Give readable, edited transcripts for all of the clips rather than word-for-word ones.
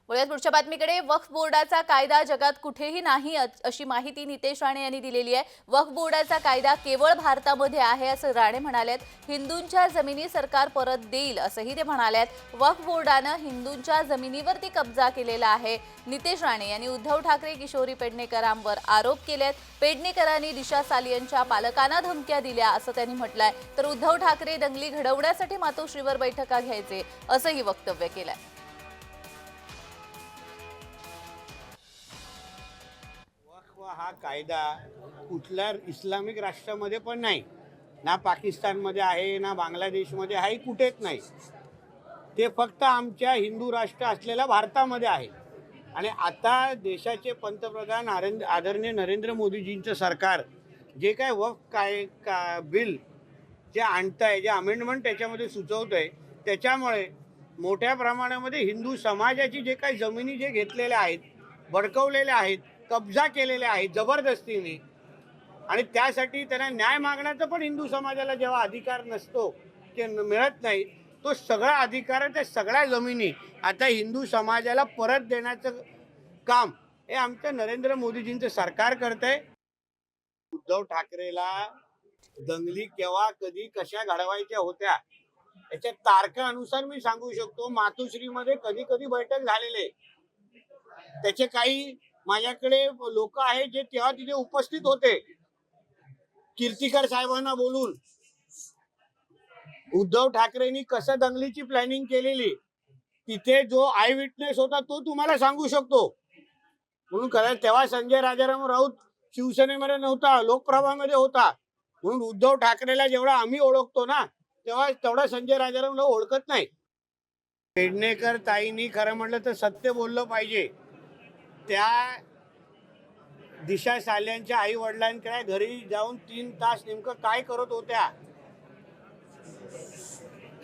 वळूयात पुढच्या बातमीकडे. वक्फ बोर्डाचा कायदा जगात कुठेही नाही अशी माहिती नितेश राणे यांनी दिलेली आहे. वक्फ बोर्डाचा कायदा केवळ भारतामध्ये आहे असं राणे म्हणालेत. हिंदूंच्या जमिनी सरकार परत देईल असंही ते म्हणालेत. वक्फ बोर्डानं हिंदूंच्या जमिनीवरती कब्जा केलेला आहे. नितेश राणे यांनी उद्धव ठाकरे, किशोरी पेडणेकरांवर आरोप केलेत. पेडणेकरांनी दिशा सालियनच्या पालकांना धमक्या दिल्या असं त्यांनी म्हटलंय. तर उद्धव ठाकरे दंगली घडवण्यासाठी मातोश्रीवर बैठका घ्यायचे असंही वक्तव्य केलंय. हा कायदा कुठल्या इस्लामिक राष्ट्रामध्ये पण नाही, ना पाकिस्तानमध्ये आहे, ना बांगलादेशमध्ये आहे, कुठेच नाही. ते फक्त आमच्या हिंदू राष्ट्र असलेल्या भारतामध्ये आहे. आणि आता देशाचे पंतप्रधान आदरणीय नरेंद्र मोदीजींचं सरकार जे काय वक्फ बिल जे आणत आहे, जे अमेंडमेंट त्याच्यामध्ये सुचवत आहे, त्याच्यामुळे मोठ्या प्रमाणामध्ये हिंदू समाजाची जे काही जमिनी जे घेतलेल्या आहेत, बळकवलेल्या आहेत, कब्जा केलेले आहेत जबरदस्तीने, आणि त्यासाठी त्यांना न्याय मागण्याचा पण हिंदू समाजाला जेव्हा अधिकार नसतो, ते मिळत नाही, तो सगळा अधिकार, त्या सगळ्या जमिनी आता हिंदू समाजाला परत देण्याचं काम हे आमचं नरेंद्र मोदीजींचं सरकार करतंय. उद्धव ठाकरेला दंगली केव्हा कधी कशा घडवायच्या होत्या याच्या तारखानुसार मी सांगू शकतो. मातोश्रीमध्ये कधी कधी बैठक झालेले, त्याचे काही माझ्याकडे लोक आहेत जे तेव्हा तिथे उपस्थित होते. कीर्तिकर साहेबांना बोलून उद्धव ठाकरेंनी कसं दंगलीची प्लॅनिंग केलेली, तिथे जो आय विटनेस होता तो तुम्हाला सांगू शकतो. म्हणून कदाचित तेव्हा संजय राजाराम राऊत शिवसेनेमध्ये नव्हता, लोकप्रभामध्ये होता. म्हणून उद्धव ठाकरेला जेवढा आम्ही ओळखतो ना, तेवढा संजय राजारामला ओळखत नाही. पेडणेकर ताईंनी खरं म्हटलं तर सत्य बोललं पाहिजे. त्या दिशा साल्यांच्या आई वडिलांकडे घरी जाऊन 3 तास नेमकं काय करत होत्या,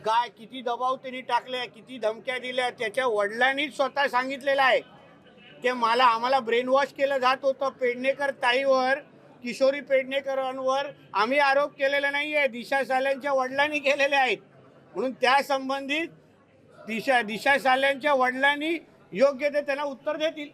काय किती दबाव त्यांनी टाकले, किती धमक्या दिल्या, त्याच्या वडिलांनी स्वतः सांगितलेलं आहे की आम्हाला ब्रेन वॉश केलं जात होतं. पेडणेकर ताईवर, किशोरी पेडणेकरांवर आम्ही आरोप केलेला नाहीये, दिशा साल्यांच्या वडिलांनी केलेले आहेत. म्हणून त्या संबंधित दिशा साल्यांच्या वडिलांनी योग्य ते त्यांना उत्तर देतील.